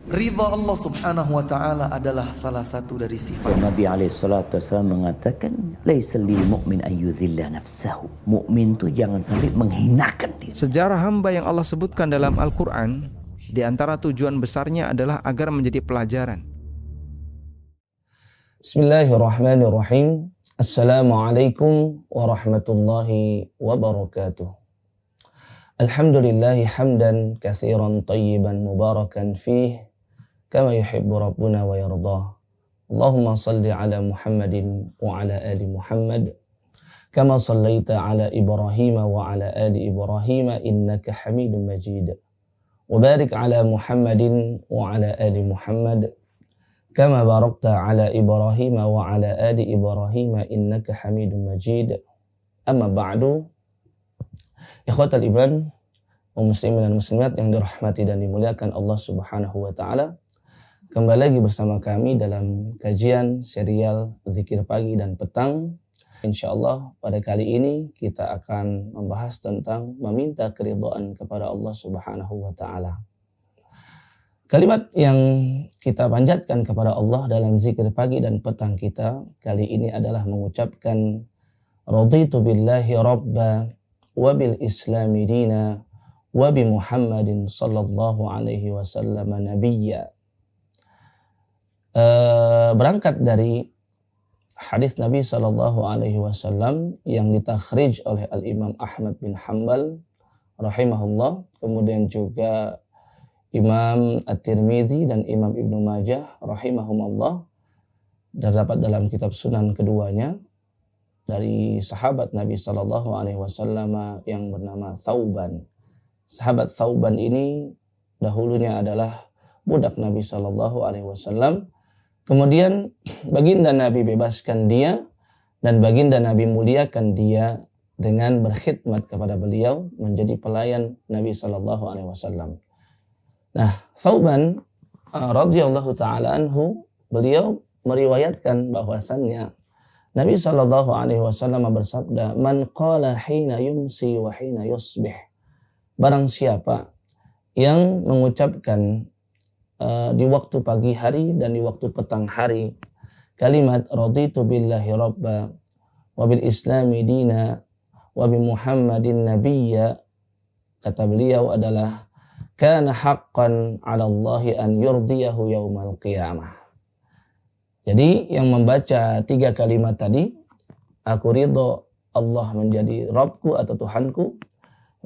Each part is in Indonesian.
Ridha Allah subhanahu wa ta'ala adalah salah satu dari sifat. Nabi SAW mengatakan, laisa lil mu'min ayyudhilla nafsahu. Mukmin itu jangan sampai menghinakan diri. Sejarah hamba yang Allah sebutkan dalam Al-Quran, di antara tujuan besarnya adalah agar menjadi pelajaran. Bismillahirrahmanirrahim. Assalamualaikum warahmatullahi wabarakatuh. Alhamdulillahi hamdan katsiran tayyiban mubarakan fih kama yuhibbu rabbuna wa yardah. Allahumma salli ala Muhammadin wa ala ali Muhammad kama sallaita ala Ibrahim wa ala ali Ibrahim innaka Hamidum Majid. Wa barik ala Muhammadin wa ala ali Muhammad kama barakta ala Ibrahim wa ala ali Ibrahim innaka Hamidum Majid. Amma ba'du. Ikhwatal iman wa muslimin dan muslimat yang dirahmati dan dimuliakan Allah Subhanahu wa taala. Kembali lagi bersama kami dalam kajian serial Zikir Pagi dan Petang. Insyaallah pada kali ini kita akan membahas tentang meminta keridhaan kepada Allah Subhanahu wa taala. Kalimat yang kita panjatkan kepada Allah dalam zikir pagi dan petang kita kali ini adalah mengucapkan raditu billahi rabba wa bil islami dina wa bi Muhammadin sallallahu alaihi wasallam nabiyya. Berangkat dari hadis Nabi sallallahu alaihi wasallam yang ditakhrij oleh Al-Imam Ahmad bin Hanbal rahimahullah, kemudian juga Imam At-Tirmidzi dan Imam Ibnu Majah rahimahumullah, terdapat dalam kitab Sunan keduanya dari sahabat Nabi sallallahu alaihi wasallam yang bernama Thauban. Sahabat Thauban ini dahulunya adalah budak Nabi sallallahu alaihi wasallam. Kemudian baginda Nabi bebaskan dia dan baginda Nabi muliakan dia dengan berkhidmat kepada beliau menjadi pelayan Nabi sallallahu alaihi wasallam. Nah, Thauban radhiyallahu taala anhu, beliau meriwayatkan bahwasannya Nabi sallallahu alaihi wasallam bersabda, "Man qala hina yumsi wa hina yusbih." Barang siapa yang mengucapkan di waktu pagi hari dan di waktu petang hari kalimat raditu billahi rabba wa bil islami dina wa bi Muhammadin nabiyya, kata beliau adalah kana haqqan 'ala Allahi an yurdiyahu yaumal qiyamah. Jadi yang membaca tiga kalimat tadi, aku ridho Allah menjadi Rabbku atau Tuhanku,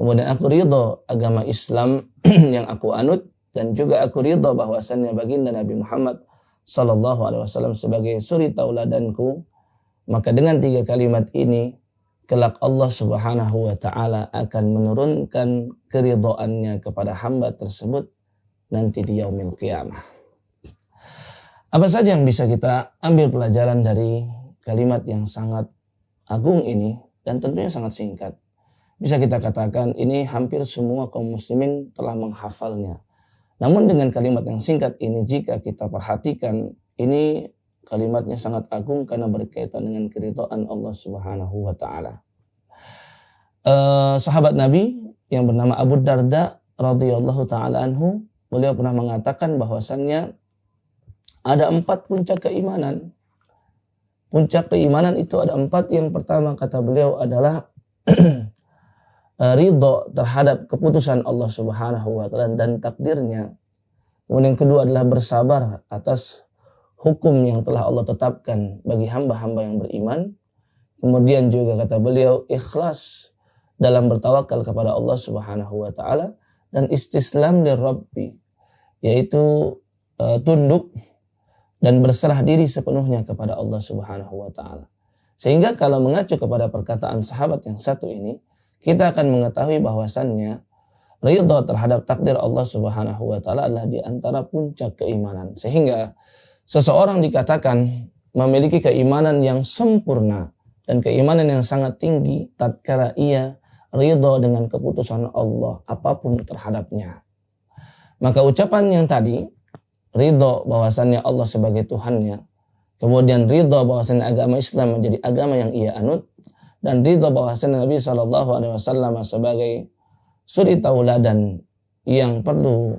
kemudian aku ridho agama Islam yang aku anut, dan juga aku ridha bahwasannya baginda Nabi Muhammad sallallahu alaihi wasallam sebagai suri tauladanku, maka dengan tiga kalimat ini kelak Allah Subhanahu wa taala akan menurunkan keridhaannya kepada hamba tersebut nanti di yaumil qiyamah. Apa saja yang bisa kita ambil pelajaran dari kalimat yang sangat agung ini dan tentunya sangat singkat? Bisa kita katakan ini hampir semua kaum muslimin telah menghafalnya. Namun dengan kalimat yang singkat ini, jika kita perhatikan, ini kalimatnya sangat agung karena berkaitan dengan keridhaan Allah Subhanahu wa taala. Sahabat Nabi yang bernama Abu Darda radhiyallahu taala anhu, beliau pernah mengatakan bahwasannya ada 4 puncak keimanan. Puncak keimanan itu ada 4. Yang pertama, kata beliau, adalah ridho terhadap keputusan Allah Subhanahu wa taala dan takdirnya. Kemudian yang kedua adalah bersabar atas hukum yang telah Allah tetapkan bagi hamba-hamba yang beriman. Kemudian juga kata beliau ikhlas dalam bertawakal kepada Allah Subhanahu wa taala dan istislam lirabbi, yaitu tunduk dan berserah diri sepenuhnya kepada Allah Subhanahu wa taala. Sehingga kalau mengacu kepada perkataan sahabat yang satu ini, kita akan mengetahui bahwasannya ridha terhadap takdir Allah Subhanahu wa taala adalah di antara puncak keimanan. Sehingga seseorang dikatakan memiliki keimanan yang sempurna dan keimanan yang sangat tinggi tatkala ia ridha dengan keputusan Allah apapun terhadapnya. Maka ucapan yang tadi, ridha bahwasannya Allah sebagai Tuhannya, kemudian ridha bahwasannya agama Islam menjadi agama yang ia anut, dan ridha bahwasannya Nabi SAW sebagai suri tauladan yang perlu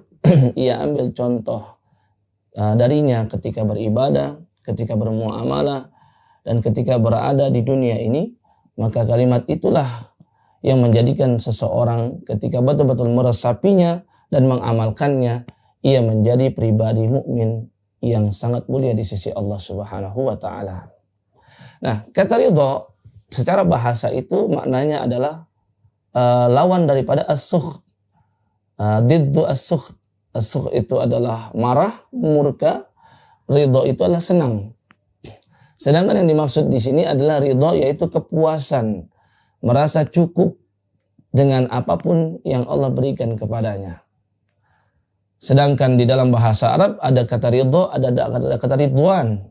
ia ambil contoh darinya ketika beribadah, ketika bermuamalah, dan ketika berada di dunia ini, maka kalimat itulah yang menjadikan seseorang ketika betul-betul meresapinya dan mengamalkannya, ia menjadi pribadi mukmin yang sangat mulia di sisi Allah Subhanahu wa taala. Nah, kata ridha secara bahasa itu maknanya adalah lawan daripada as-sukht. Diddu as-sukht. As-sukht itu adalah marah, murka. Ridha itu adalah senang. Sedangkan yang dimaksud di sini adalah ridha, yaitu kepuasan, merasa cukup dengan apapun yang Allah berikan kepadanya. Sedangkan di dalam bahasa Arab ada kata ridha, ada kata ridwan.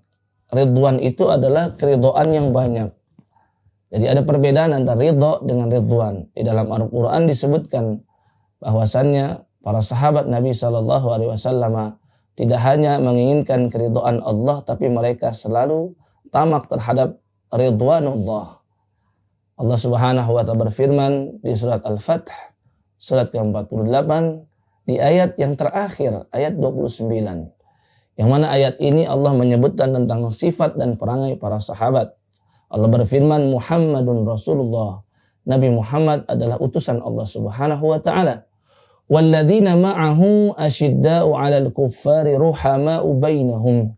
Ridwan itu adalah keridhaan yang banyak. Jadi ada perbedaan antara ridha dengan ridwan. Di dalam Al-Quran disebutkan bahwasannya para sahabat Nabi SAW tidak hanya menginginkan keridhaan Allah, tapi mereka selalu tamak terhadap ridwanullah. Allah Subhanahu wa ta'ala berfirman di surat Al-Fath, surat ke-48, di ayat yang terakhir, ayat 29. Yang mana ayat ini Allah menyebutkan tentang sifat dan perangai para sahabat. Allah berfirman, Muhammadun Rasulullah. Nabi Muhammad adalah utusan Allah Subhanahu wa ta'ala. Walladzina ma'ahu asyidda'u 'alal kuffari ruhama'u bainahum.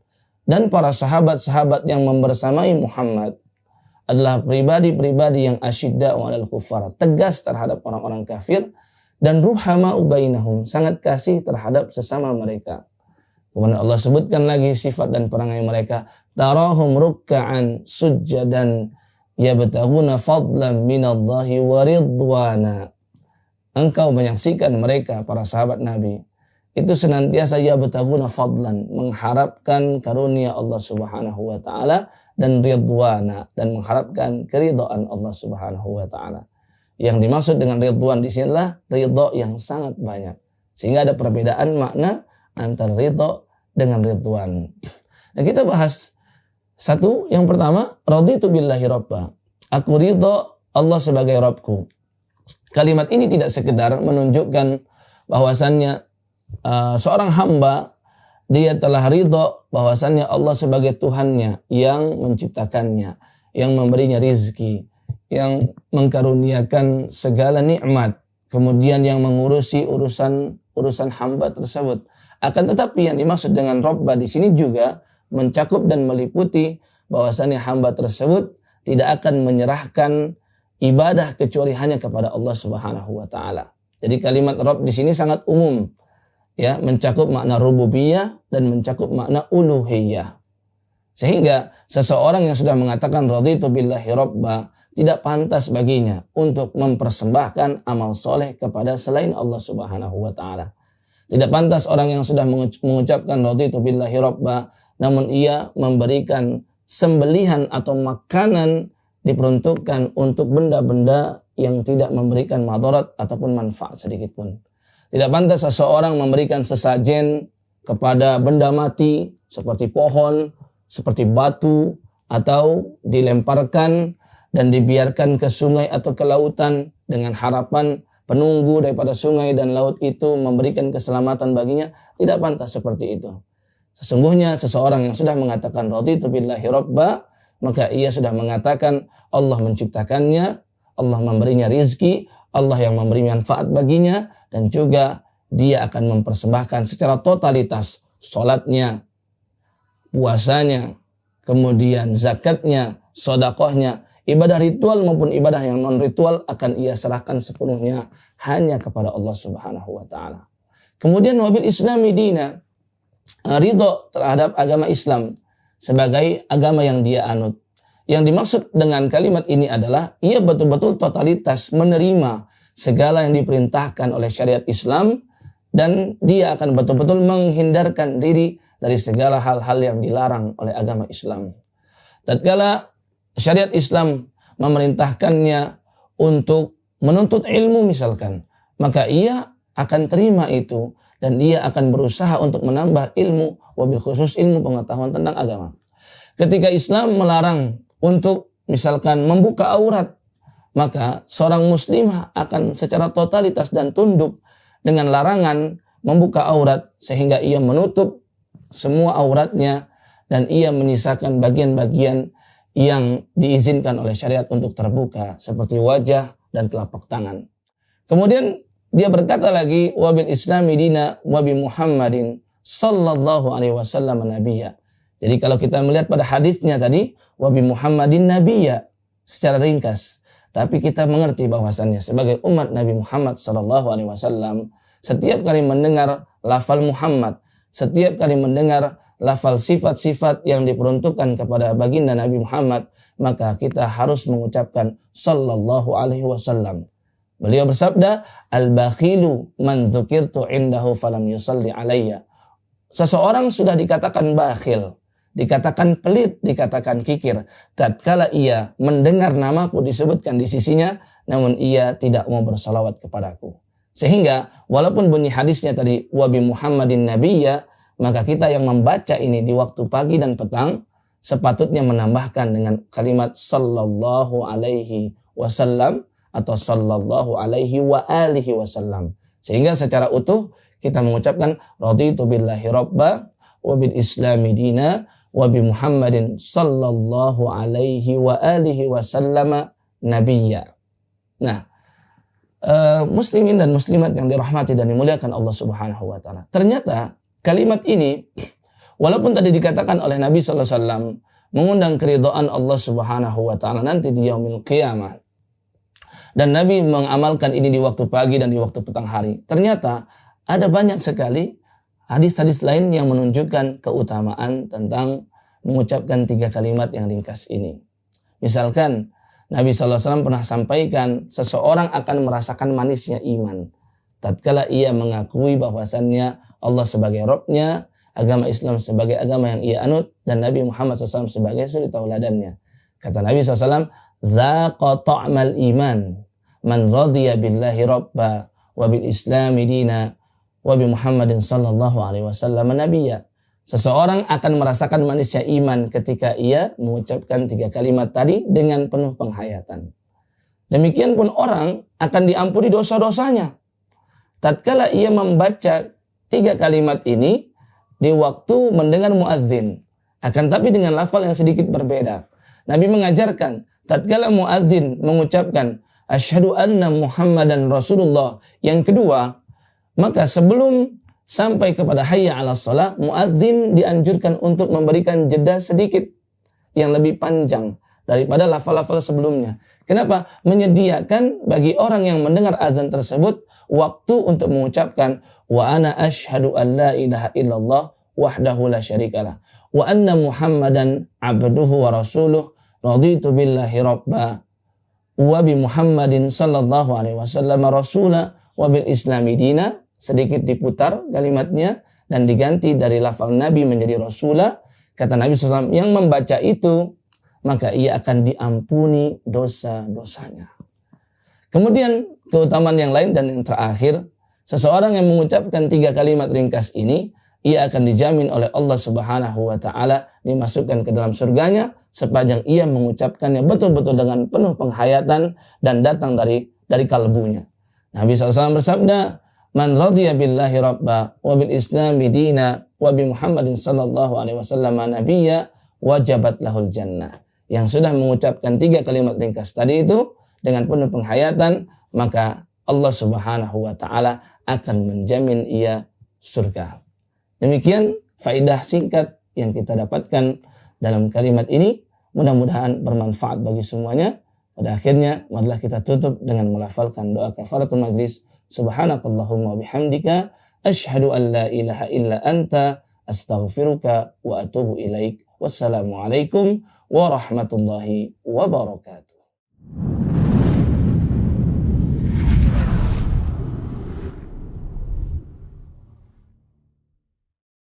Dan para sahabat-sahabat yang membersamai Muhammad adalah pribadi-pribadi yang asyidda'u 'alal kuffar, tegas terhadap orang-orang kafir, dan ruhama'u bainahum, sangat kasih terhadap sesama mereka. Kemudian Allah sebutkan lagi sifat dan perangai mereka. Tarahum rukka'an sujjadan yabtaghuna fadlan minallahi wa ridwana. Engkau menyaksikan mereka, para sahabat Nabi, itu senantiasa yabtaghuna fadlan, mengharapkan karunia Allah Subhanahu wa taala, dan ridwana, dan mengharapkan keridhaan Allah Subhanahu wa taala. Yang dimaksud dengan ridwan di sini adalah ridha yang sangat banyak. Sehingga ada perbedaan makna antara ridha dengan ridwan. Nah, kita bahas satu, yang pertama, raditu billahi rabba. Aku ridha Allah sebagai Rabbku. Kalimat ini tidak sekedar menunjukkan bahwasannya seorang hamba dia telah ridha bahwasannya Allah sebagai Tuhannya yang menciptakannya, yang memberinya rizki, yang mengkaruniakan segala nikmat, kemudian yang mengurusi urusan hamba tersebut. Akan tetapi yang dimaksud dengan Rabba di sini juga mencakup dan meliputi bahwasannya hamba tersebut tidak akan menyerahkan ibadah kecuali hanya kepada Allah Subhanahu wa taala. Jadi kalimat Rabb di sini sangat umum, ya, mencakup makna rububiyah dan mencakup makna uluhiyah. Sehingga seseorang yang sudah mengatakan raditu billahi rabba, tidak pantas baginya untuk mempersembahkan amal soleh kepada selain Allah Subhanahu wa taala. Tidak pantas orang yang sudah mengucapkan raditu billahi rabba, namun ia memberikan sembelihan atau makanan diperuntukkan untuk benda-benda yang tidak memberikan madarat ataupun manfaat sedikit pun. Tidak pantas seseorang memberikan sesajen kepada benda mati seperti pohon, seperti batu, atau dilemparkan dan dibiarkan ke sungai atau ke lautan dengan harapan penunggu daripada sungai dan laut itu memberikan keselamatan baginya. Tidak pantas seperti itu. Sesungguhnya seseorang yang sudah mengatakan raditu billahi rabba, maka ia sudah mengatakan Allah menciptakannya, Allah memberinya rizki, Allah yang memberi manfaat baginya, dan juga dia akan mempersembahkan secara totalitas salatnya, puasanya, kemudian zakatnya, sedekahnya, ibadah ritual maupun ibadah yang non ritual akan ia serahkan sepenuhnya hanya kepada Allah Subhanahu wa taala. Kemudian wabil islami dina, ridho terhadap agama Islam sebagai agama yang dia anut. Yang dimaksud dengan kalimat ini adalah ia betul-betul totalitas menerima segala yang diperintahkan oleh syariat Islam, dan dia akan betul-betul menghindarkan diri dari segala hal-hal yang dilarang oleh agama Islam. Tatkala syariat Islam memerintahkannya untuk menuntut ilmu misalkan, maka ia akan terima itu dan dia akan berusaha untuk menambah ilmu, wabil khusus ilmu pengetahuan tentang agama. Ketika Islam melarang untuk misalkan membuka aurat, maka seorang muslimah akan secara totalitas dan tunduk dengan larangan membuka aurat, sehingga ia menutup semua auratnya, dan ia menyisakan bagian-bagian yang diizinkan oleh syariat untuk terbuka seperti wajah dan telapak tangan. Kemudian dia berkata lagi, wabil islami dina wabi Muhammadin sallallahu alaihi wasallam nabiyya. Jadi kalau kita melihat pada hadisnya tadi, wabi Muhammadin nabiyya secara ringkas, tapi kita mengerti bahwasannya sebagai umat Nabi Muhammad sallallahu alaihi wasallam, setiap kali mendengar lafal Muhammad, setiap kali mendengar lafal sifat-sifat yang diperuntukkan kepada baginda Nabi Muhammad, maka kita harus mengucapkan sallallahu alaihi wasallam. Beliau bersabda, al-bakhilu man dzukirtu indahu falam yusalli alayya. Seseorang sudah dikatakan bakhil, dikatakan pelit, dikatakan kikir, tatkala ia mendengar namaku disebutkan di sisinya, namun ia tidak mau bersalawat kepadaku. Sehingga walaupun bunyi hadisnya tadi wabi Muhammadin nabiyya, maka kita yang membaca ini di waktu pagi dan petang sepatutnya menambahkan dengan kalimat sallallahu alaihi wasallam atau sallallahu alaihi wa alihi wasallam. Sehingga secara utuh kita mengucapkan raditu billahi rabba wa bil islami dina wa bi Muhammadin sallallahu alaihi wa alihi wasallam nabiyya. Nah, muslimin dan muslimat yang dirahmati dan dimuliakan Allah Subhanahu wa taala. Ternyata kalimat ini walaupun tadi dikatakan oleh Nabi sallallahu alaihi wasallam mengundang keridhaan Allah Subhanahu wa taala nanti di yaumil qiyamah, dan Nabi mengamalkan ini di waktu pagi dan di waktu petang hari, ternyata ada banyak sekali hadis-hadis lain yang menunjukkan keutamaan tentang mengucapkan 3 kalimat yang ringkas ini. Misalkan Nabi SAW pernah sampaikan seseorang akan merasakan manisnya iman tatkala ia mengakui bahwasannya Allah sebagai Rabb-nya, agama Islam sebagai agama yang ia anut, dan Nabi Muhammad SAW sebagai suri tauladannya. Kata Nabi SAW, "Dzaqa ta'mal iman man radiya billahi rabba wa bil islami dina wa bi Muhammadin sallallahu alaihi wasallam nabiyya." Seseorang akan merasakan manisnya iman ketika ia mengucapkan 3 kalimat tadi dengan penuh penghayatan. Demikian pun orang akan diampuni dosa-dosanya tatkala ia membaca 3 kalimat ini di waktu mendengar muadzin. Akan tapi dengan lafal yang sedikit berbeda. Nabi mengajarkan tatkala muadzin mengucapkan asyhadu anna Muhammadan Rasulullah yang kedua, maka sebelum sampai kepada hayya 'alas shalah, muadzin dianjurkan untuk memberikan jeda sedikit yang lebih panjang daripada lafal-lafal sebelumnya. Kenapa? Menyediakan bagi orang yang mendengar azan tersebut waktu untuk mengucapkan wa ana asyhadu an la ilaha illallah wahdahu la syarikalah wa anna Muhammadan abduhu wa rasuluh raditu billahi rabba wa bi Muhammadin sallallahu alaihi wasallam rasula wa bil islami dina. Sedikit diputar kalimatnya dan diganti dari lafal Nabi menjadi Rasulah. Kata Nabi SAW, yang membaca itu maka ia akan diampuni dosa-dosanya. Kemudian keutamaan yang lain dan yang terakhir, seseorang yang mengucapkan 3 kalimat ringkas ini, ia akan dijamin oleh Allah Subhanahu wa taala dimasukkan ke dalam surganya sepanjang ia mengucapkannya betul-betul dengan penuh penghayatan dan datang dari kalbunya. Nabi SAW bersabda, man radiya billahi rabba wa bil islami dina wa bi Muhammadin sallallahu alaihi wasallam nabiyya wajabat lahul jannah. Yang sudah mengucapkan 3 kalimat ringkas tadi itu dengan penuh penghayatan, maka Allah Subhanahu wa taala akan menjamin ia surga. Demikian faedah singkat yang kita dapatkan dalam kalimat ini. Mudah-mudahan bermanfaat bagi semuanya. Pada akhirnya, marilah kita tutup dengan melafalkan doa kafaratul majlis. Subhanakallahumma bihamdika asyhadu an la ilaha illa anta astaghfiruka wa atubu ilaik. Wassalamualaikum warahmatullahi wabarakatuh.